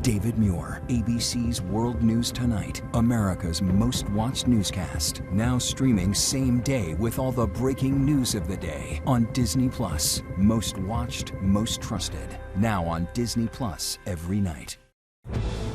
David Muir, ABC's World News Tonight, America's most watched newscast. Now streaming same day with all the breaking news of the day on Disney Plus. Most watched, most trusted. Now on Disney Plus every night.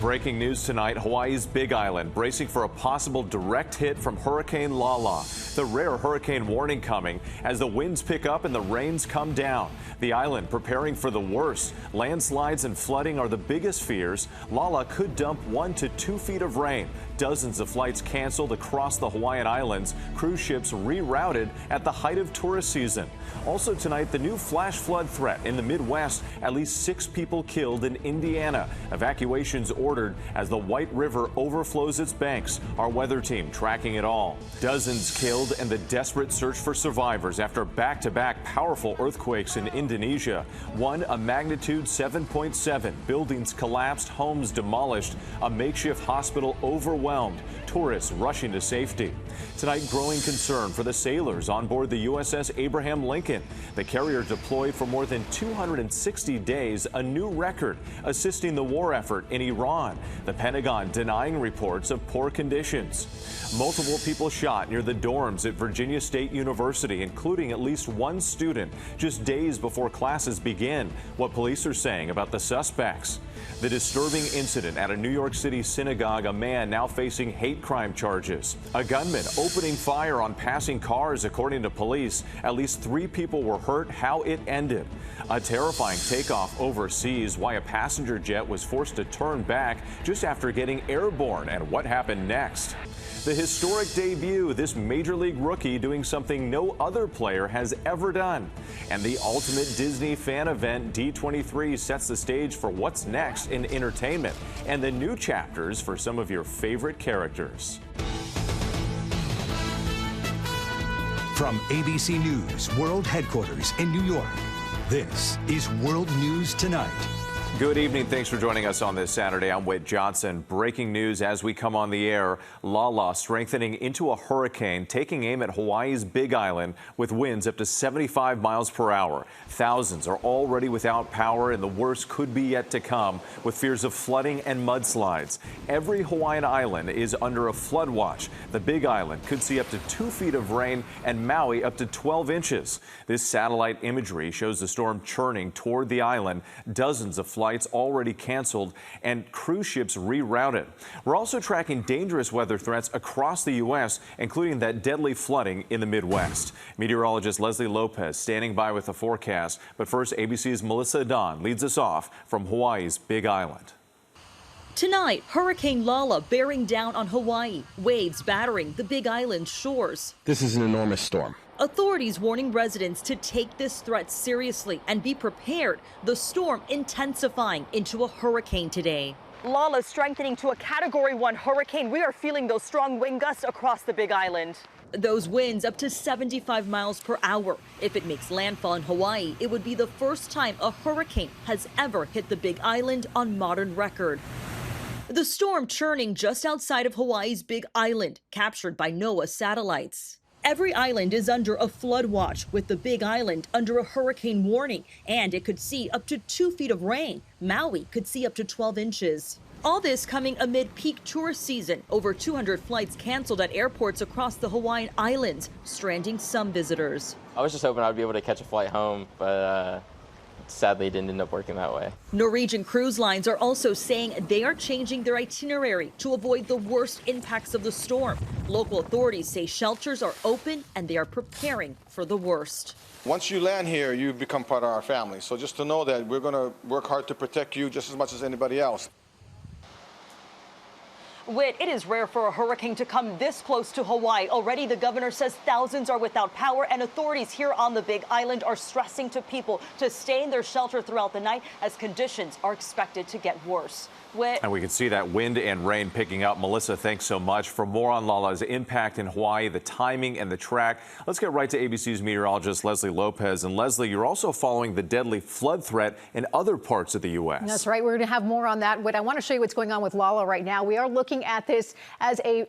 Breaking news tonight, Hawaii's Big Island bracing for a possible direct hit from Hurricane Lala. The rare hurricane warning coming as the winds pick up and the rains come down. The island preparing for the worst. Landslides and flooding are the biggest fears. Lala could dump 1 to 2 feet of rain. Dozens of flights canceled across the Hawaiian Islands. Cruise ships rerouted at the height of tourist season. Also tonight, the new flash flood threat in the Midwest. At least 6 people killed in Indiana. Evacuations ordered as the White River overflows its banks. Our weather team tracking it all. Dozens killed and the desperate search for survivors after back-to-back powerful earthquakes in Indonesia. One a magnitude 7.7. Buildings collapsed, homes demolished, a makeshift hospital overwhelmed, tourists rushing to safety. Tonight, growing concern for the sailors on board the U.S.S. Abraham Lincoln. The carrier deployed for more than 260 days, a new record, assisting the war effort in Iran. The Pentagon denying reports of poor conditions. Multiple people shot near the dorms at Virginia State University, including at least one student, just days before classes begin. What police are saying about the suspects. The disturbing incident at a New York City synagogue, a man now facing hate crime charges. A gunman opening fire on passing cars, according to police. At least 3 people were hurt. How it ended. A terrifying takeoff overseas. Why a passenger jet was forced to turn back just after getting airborne, and what happened next. The historic debut, this Major League rookie doing something no other player has ever done. And the ultimate Disney fan event, D23, sets the stage for what's next in entertainment and the new chapters for some of your favorite characters. From ABC News World Headquarters in New York, this is World News Tonight. Good evening. Thanks for joining us on this Saturday. I'm Whit Johnson. Breaking news as we come on the air. Lala strengthening into a hurricane, taking aim at Hawaii's Big Island with winds up to 75 miles per hour. Thousands are already without power, and the worst could be yet to come with fears of flooding and mudslides. Every Hawaiian island is under a flood watch. The Big Island could see up to 2 feet of rain and Maui up to 12 inches. This satellite imagery shows the storm churning toward the island. Dozens of flights already canceled and cruise ships rerouted. We're also tracking dangerous weather threats across the U.S., including that deadly flooding in the Midwest. Meteorologist Leslie Lopez standing by with the forecast. But first, ABC's Melissa Adan leads us off from Hawaii's Big Island. Tonight, Hurricane Lala bearing down on Hawaii, waves battering the Big Island shores. This is an enormous storm. Authorities warning residents to take this threat seriously and be prepared. The storm intensifying into a hurricane today. Lala strengthening to a Category 1 hurricane. We are feeling those strong wind gusts across the Big Island. Those winds up to 75 miles per hour. If it makes landfall in Hawaii, it would be the first time a hurricane has ever hit the Big Island on modern record. The storm churning just outside of Hawaii's Big Island, captured by NOAA satellites. Every island is under a flood watch, with the Big Island under a hurricane warning, and it could see up to 2 feet of rain. Maui could see up to 12 inches. All this coming amid peak tourist season. Over 200 flights canceled at airports across the Hawaiian Islands, stranding some visitors. I was just hoping I'd be able to catch a flight home, but sadly it didn't end up working that way. Norwegian cruise lines are also saying they are changing their itinerary to avoid the worst impacts of the storm. Local authorities say shelters are open and they are preparing for the worst. Once you land here, you become part of our family. So just to know that we're going to work hard to protect you just as much as anybody else. Whit, it is rare for a hurricane to come this close to Hawaii. Already, the governor says thousands are without power, and authorities here on the Big Island are stressing to people to stay in their shelter throughout the night as conditions are expected to get worse. Whit. And we can see that wind and rain picking up. Melissa, thanks so much. For more on Lala's impact in Hawaii, the timing and the track, let's get right to ABC's meteorologist Leslie Lopez. And Leslie, you're also following the deadly flood threat in other parts of the U.S. That's right. We're going to have more on that. What I want to show you what's going on with Lala right now. We are looking looking at this as a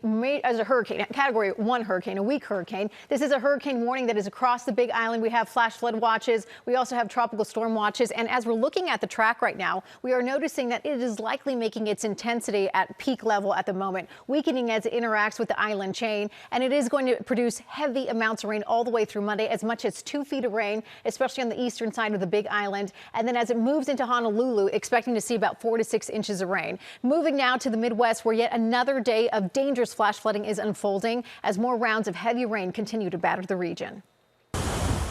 hurricane, Category 1 hurricane, a weak hurricane. This is a hurricane warning that is across the Big Island. We have flash flood watches. We also have tropical storm watches. And as we're looking at the track right now, we are noticing that it is likely making its intensity at peak level at the moment, weakening as it interacts with the island chain. And it is going to produce heavy amounts of rain all the way through Monday, as much as 2 feet of rain, especially on the eastern side of the Big Island. And then as it moves into Honolulu, expecting to see about 4 to 6 inches of rain. Moving now to the Midwest, where yet another day of dangerous flash flooding is unfolding as more rounds of heavy rain continue to batter the region.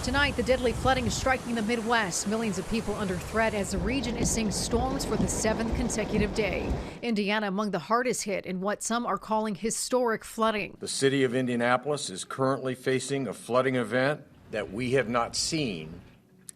Tonight, the deadly flooding is striking the Midwest. Millions of people under threat as the region is seeing storms for the 7th consecutive day. Indiana among the hardest hit in what some are calling historic flooding. The city of Indianapolis is currently facing a flooding event that we have not seen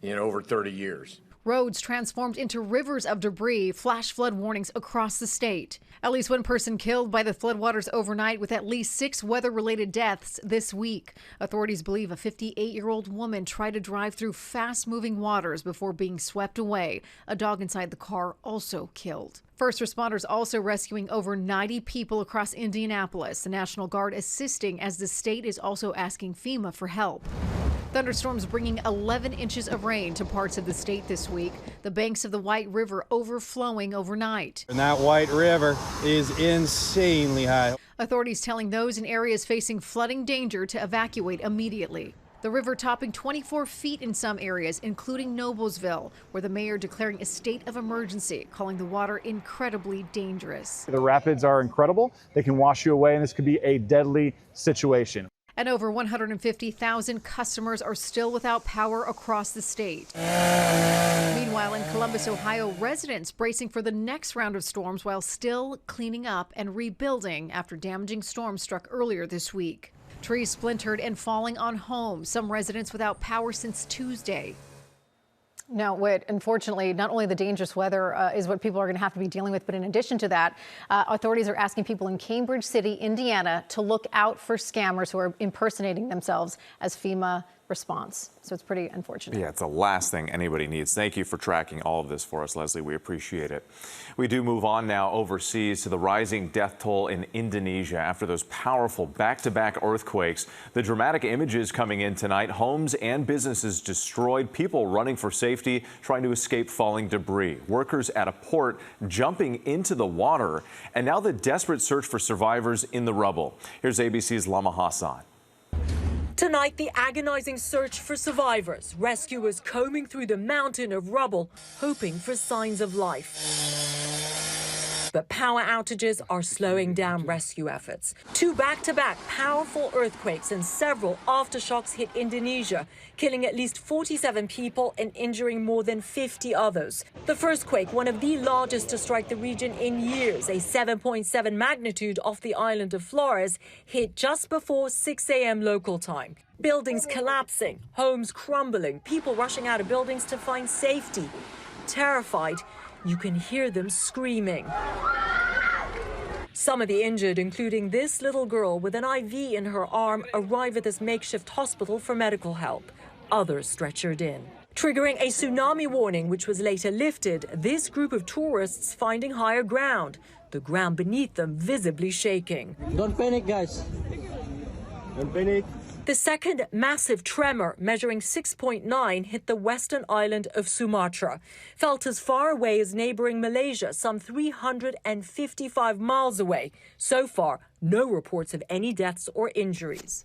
in over 30 years. Roads transformed into rivers of debris, flash flood warnings across the state. At least one person killed by the floodwaters overnight, with at least 6 weather-related deaths this week. Authorities believe a 58-year-old woman tried to drive through fast-moving waters before being swept away. A dog inside the car also killed. First responders also rescuing over 90 people across Indianapolis. The National Guard assisting as the state is also asking FEMA for help. Thunderstorms bringing 11 inches of rain to parts of the state this week. The banks of the White River overflowing overnight. And that White River is insanely high. Authorities telling those in areas facing flooding danger to evacuate immediately. The river topping 24 feet in some areas, including Noblesville, where the mayor declaring a state of emergency, calling the water incredibly dangerous. The rapids are incredible. They can wash you away, and this could be a deadly situation. And over 150,000 customers are still without power across the state. Meanwhile, in Columbus, Ohio, residents bracing for the next round of storms while still cleaning up and rebuilding after damaging storms struck earlier this week. Trees splintered and falling on homes, some residents without power since Tuesday. Now, Whit, unfortunately, not only the dangerous weather is what people are going to have to be dealing with, but in addition to that, authorities are asking people in Cambridge City, Indiana, to look out for scammers who are impersonating themselves as FEMA response. So it's pretty unfortunate. Yeah, it's the last thing anybody needs. Thank you for tracking all of this for us, Leslie. We appreciate it. We do move on now overseas to the rising death toll in Indonesia after those powerful back-to-back earthquakes. The dramatic images coming in tonight, homes and businesses destroyed, people running for safety, trying to escape falling debris. Workers at a port jumping into the water, and now the desperate search for survivors in the rubble. Here's ABC's Lama Hassan. Tonight, the agonizing search for survivors. Rescuers combing through the mountain of rubble, hoping for signs of life. But power outages are slowing down rescue efforts. 2 back-to-back powerful earthquakes and several aftershocks hit Indonesia, killing at least 47 people and injuring more than 50 others. The first quake, one of the largest to strike the region in years, a 7.7 magnitude off the island of Flores, hit just before 6 a.m. local time. Buildings collapsing, homes crumbling, people rushing out of buildings to find safety. Terrified, you can hear them screaming. Some of the injured, including this little girl with an IV in her arm, arrive at this makeshift hospital for medical help. Others stretchered in. Triggering a tsunami warning, which was later lifted, this group of tourists finding higher ground, the ground beneath them visibly shaking. Don't panic, guys. Don't panic. The second massive tremor, measuring 6.9, hit the western island of Sumatra. Felt as far away as neighboring Malaysia, some 355 miles away. So far, no reports of any deaths or injuries.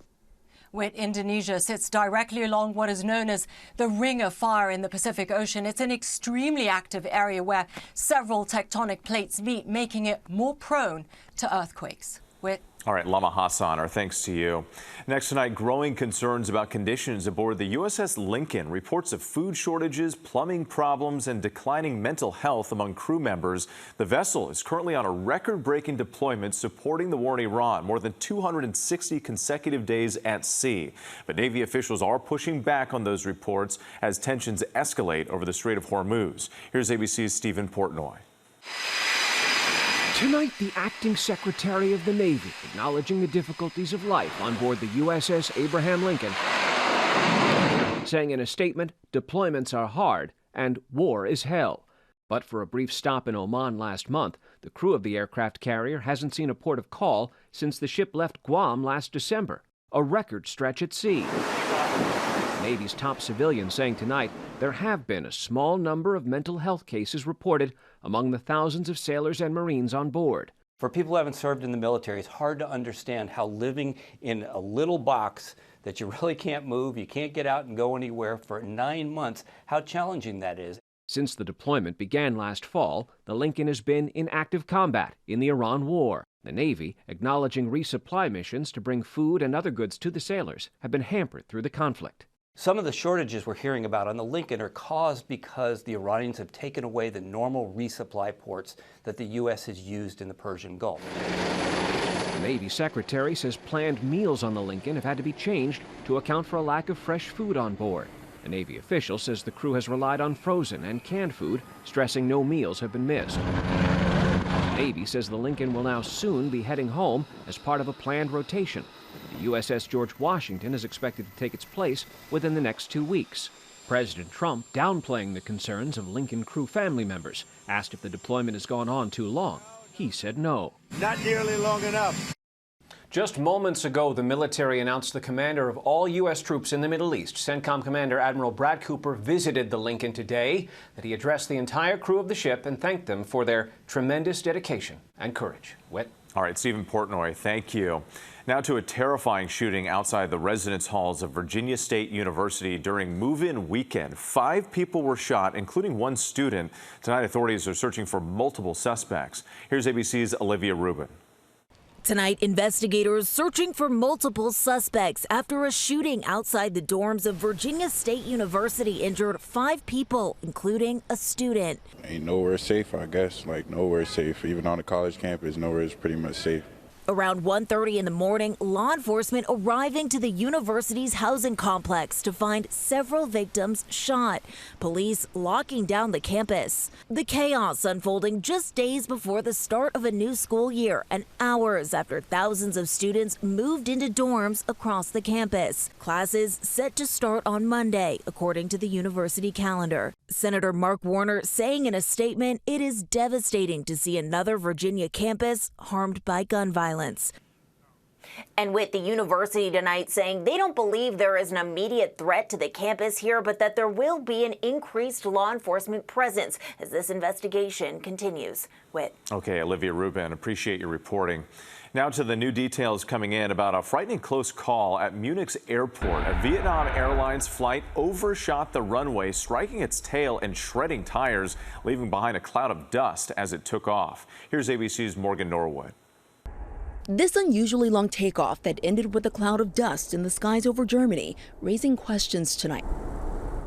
Where Indonesia sits directly along what is known as the Ring of Fire in the Pacific Ocean. It's an extremely active area where several tectonic plates meet, making it more prone to earthquakes. All right, Lama Hassan, our thanks to you. Next tonight, growing concerns about conditions aboard the U.S.S. Lincoln. Reports of food shortages, plumbing problems, and declining mental health among crew members. The vessel is currently on a record-breaking deployment supporting the war in Iran, more than 260 consecutive days at sea. But Navy officials are pushing back on those reports as tensions escalate over the Strait of Hormuz. Here's ABC's Stephen Portnoy. Tonight, the acting Secretary of the Navy acknowledging the difficulties of life on board the U.S.S. Abraham Lincoln, saying in a statement, deployments are hard and war is hell. But for a brief stop in Oman last month, the crew of the aircraft carrier hasn't seen a port of call since the ship left Guam last December, a record stretch at sea. The Navy's top civilian saying tonight there have been a small number of mental health cases reported among the thousands of sailors and Marines on board. For people who haven't served in the military, it's hard to understand how living in a little box that you really can't move, you can't get out and go anywhere for 9 months, how challenging that is. Since the deployment began last fall, the Lincoln has been in active combat in the Iran war. The Navy, acknowledging resupply missions to bring food and other goods to the sailors, have been hampered through the conflict. Some of the shortages we're hearing about on the Lincoln are caused because the Iranians have taken away the normal resupply ports that the U.S. has used in the Persian Gulf. The Navy Secretary says planned meals on the Lincoln have had to be changed to account for a lack of fresh food on board. A Navy official says the crew has relied on frozen and canned food, stressing no meals have been missed. The Navy says the Lincoln will now soon be heading home as part of a planned rotation. The U.S.S. George Washington is expected to take its place within the next 2 weeks. President Trump, downplaying the concerns of Lincoln crew family members, asked if the deployment has gone on too long. He said no. Not nearly long enough. Just moments ago, the military announced the commander of all U.S. troops in the Middle East, CENTCOM Commander Admiral Brad Cooper, visited the Lincoln today, that he addressed the entire crew of the ship and thanked them for their tremendous dedication and courage. Whit? All right, Stephen Portnoy, thank you. Now to a terrifying shooting outside the residence halls of Virginia State University during move-in weekend. 5 people were shot, including 1 student. Tonight, authorities are searching for multiple suspects. Here's ABC's Olivia Rubin. Tonight, investigators searching for multiple suspects after a shooting outside the dorms of Virginia State University injured 5 people, including a student. Ain't nowhere safe, I guess. Like, nowhere safe. Even on the college campus, nowhere is pretty much safe. Around 1:30 in the morning, law enforcement arriving to the university's housing complex to find several victims shot. Police locking down the campus. The chaos unfolding just days before the start of a new school year and hours after thousands of students moved into dorms across the campus. Classes set to start on Monday, according to the university calendar. Senator Mark Warner saying in a statement, it is devastating to see another Virginia campus harmed by gun violence. And with the university tonight saying they don't believe there is an immediate threat to the campus here, but that there will be an increased law enforcement presence as this investigation continues. Whit. Okay, Olivia Rubin, appreciate your reporting. Now to the new details coming in about a frightening close call at Munich's airport. A Vietnam Airlines flight overshot the runway, striking its tail and shredding tires, leaving behind a cloud of dust as it took off. Here's ABC's Morgan Norwood. This unusually long takeoff that ended with a cloud of dust in the skies over Germany, raising questions tonight.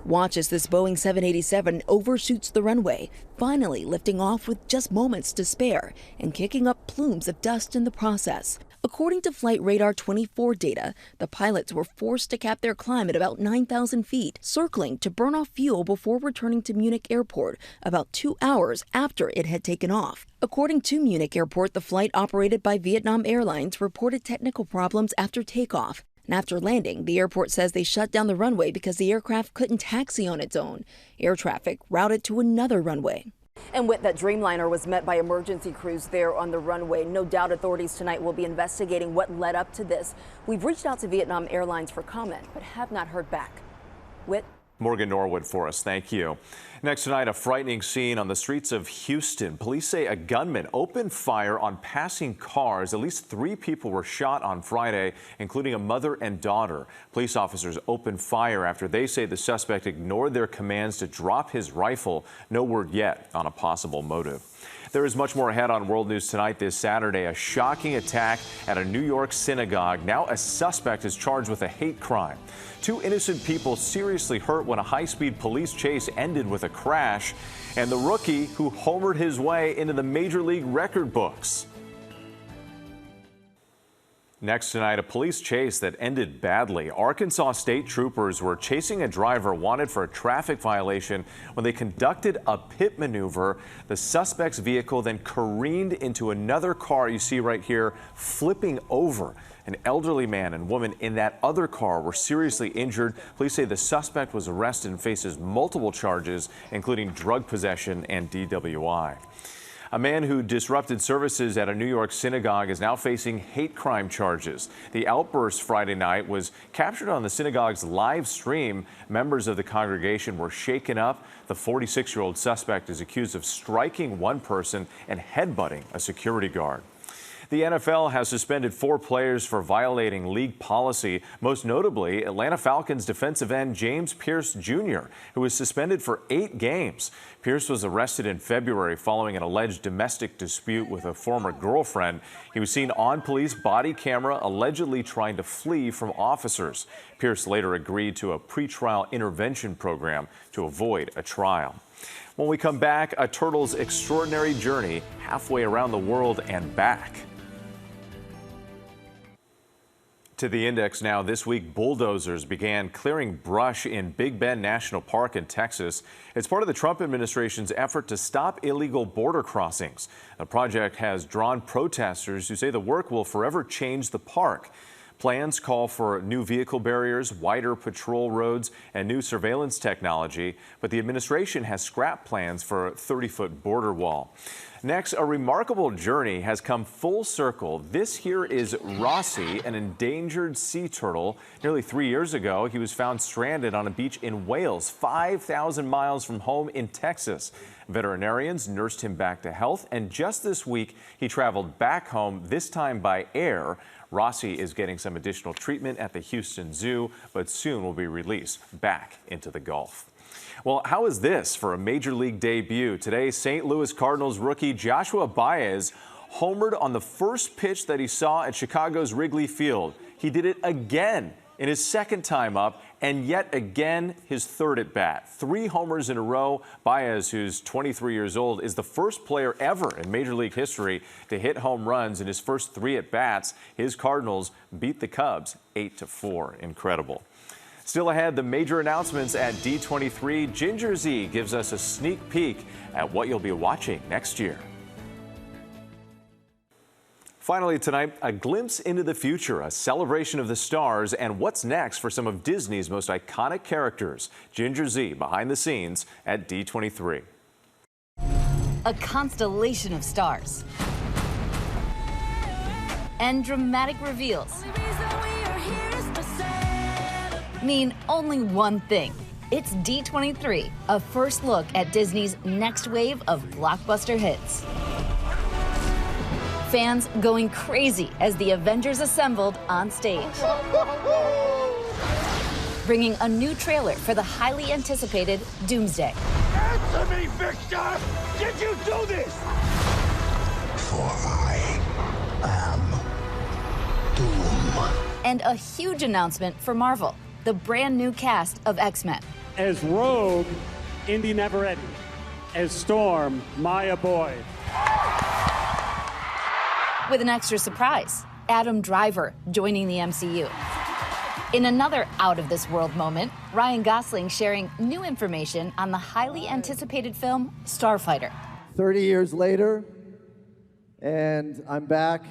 Watch as this Boeing 787 overshoots the runway, finally lifting off with just moments to spare and kicking up plumes of dust in the process. According to Flight Radar 24 data, the pilots were forced to cap their climb at about 9,000 feet, circling to burn off fuel before returning to Munich Airport about 2 hours after it had taken off. According to Munich Airport, the flight operated by Vietnam Airlines reported technical problems after takeoff. And after landing, the airport says they shut down the runway because the aircraft couldn't taxi on its own. Air traffic routed to another runway. And with that Dreamliner was met by emergency crews there on the runway. No doubt authorities tonight will be investigating what led up to this. We've reached out to Vietnam Airlines for comment, but have not heard back. Whit. Morgan Norwood for us. Thank you. Next tonight, a frightening scene on the streets of Houston. Police say a gunman opened fire on passing cars. At least 3 people were shot on Friday, including a mother and daughter. Police officers opened fire after they say the suspect ignored their commands to drop his rifle. No word yet on a possible motive. There is much more ahead on World News Tonight this Saturday. A shocking attack at a New York synagogue. Now a suspect is charged with a hate crime. 2 innocent people seriously hurt when a high-speed police chase ended with a crash. And the rookie who homered his way into the Major League record books. Next tonight, a police chase that ended badly. Arkansas state troopers were chasing a driver wanted for a traffic violation when they conducted a pit maneuver. The suspect's vehicle then careened into another car you see right here, flipping over. An elderly man and woman in that other car were seriously injured. Police say the suspect was arrested and faces multiple charges, including drug possession and DWI. A man who disrupted services at a New York synagogue is now facing hate crime charges. The outburst Friday night was captured on the synagogue's live stream. Members of the congregation were shaken up. The 46-year-old suspect is accused of striking one person and headbutting a security guard. The NFL has suspended 4 players for violating league policy, most notably Atlanta Falcons defensive end James Pierce Jr., who was suspended for 8 games. Pierce was arrested in February following an alleged domestic dispute with a former girlfriend. He was seen on police body camera allegedly trying to flee from officers. Pierce later agreed to a pretrial intervention program to avoid a trial. When we come back, a turtle's extraordinary journey halfway around the world and back. To the index now. This week, bulldozers began clearing brush in Big Bend National Park in Texas. It's part of the Trump administration's effort to stop illegal border crossings. The project has drawn protesters who say the work will forever change the park. Plans call for new vehicle barriers, wider patrol roads, and new surveillance technology, but the administration has scrapped plans for a 30-foot border wall. Next, a remarkable journey has come full circle. This here is Rossi, an endangered sea turtle. Nearly 3 years ago, he was found stranded on a beach in Wales, 5,000 miles from home in Texas. Veterinarians nursed him back to health, and just this week, he traveled back home, this time by air. Rossi is getting some additional treatment at the Houston Zoo, but soon will be released back into the Gulf. Well, how is this for a Major League debut? Today, St. Louis Cardinals rookie Joshua Baez homered on the first pitch that he saw at Chicago's Wrigley Field. He did it again in his second time up, and yet again his third at bat. 3 homers in a row. Baez, who's 23 years old, is the first player ever in Major League history to hit home runs in his first 3 at bats. His Cardinals beat the Cubs 8-4. Incredible. Still ahead, the major announcements at D23. Ginger Zee gives us a sneak peek at what you'll be watching next year. Finally tonight, a glimpse into the future, a celebration of the stars, and what's next for some of Disney's most iconic characters. Ginger Zee behind the scenes at D23. A constellation of stars and dramatic reveals mean only one thing. It's D23, a first look at Disney's next wave of blockbuster hits. Fans going crazy as the Avengers assembled on stage. Bringing a new trailer for the highly anticipated Doomsday. Answer me, Victor! Did you do this? For I am Doom. And a huge announcement for Marvel, the brand new cast of X-Men. As Rogue, Indy Neveretti. As Storm, Maya Boyd. With an extra surprise, Adam Driver joining the MCU. In another out-of-this-world moment, Ryan Gosling sharing new information on the highly anticipated film Starfighter. 30 years later, and I'm back,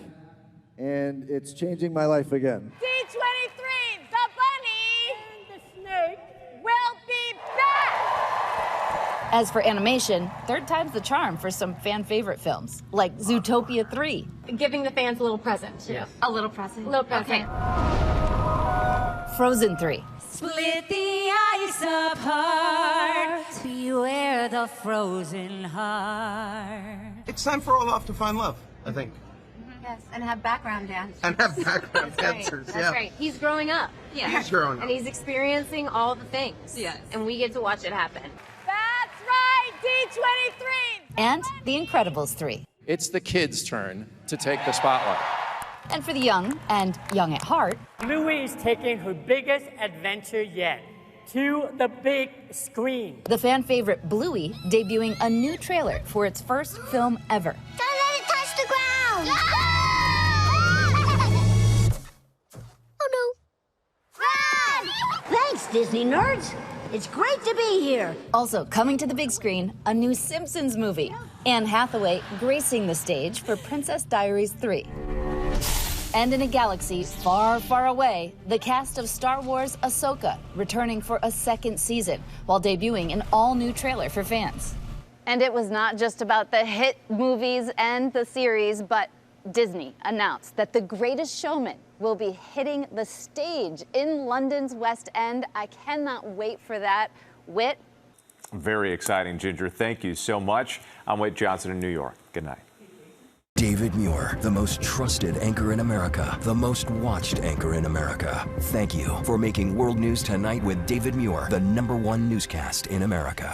and it's changing my life again. D23, the bunny and the snake will be back! As for animation, third time's the charm for some fan-favorite films, like Zootopia 3. Giving the fans a little present. Yeah. A little present. A little present. Okay. Frozen 3. Split the ice apart. Beware the frozen heart. It's time for Olaf to find love, I think. Yes, and have background dancers. And have background dancers, yeah. That's right. He's growing up. Yeah. He's growing up. And he's experiencing all the things. Yes. And we get to watch it happen. That's right, D23! And The Incredibles 3. It's the kids' turn to take the spotlight. And for the young and young at heart, Louie is taking her biggest adventure yet to the big screen. The fan favorite Bluey debuting a new trailer for its first film ever. Don't let it touch the ground! Disney nerds. It's great to be here. Also coming to the big screen, a new Simpsons movie. Anne Hathaway gracing the stage for Princess Diaries 3. And in a galaxy far, far away, the cast of Star Wars Ahsoka returning for a second season while debuting an all-new trailer for fans. And it was not just about the hit movies and the series, but Disney announced that The Greatest Showman will be hitting the stage in London's West End. I cannot wait for that. Whit? Very exciting, Ginger. Thank you so much. I'm Whit Johnson in New York. Good night. David Muir, the most trusted anchor in America, the most watched anchor in America. Thank you for making World News Tonight with David Muir the #1 newscast in America.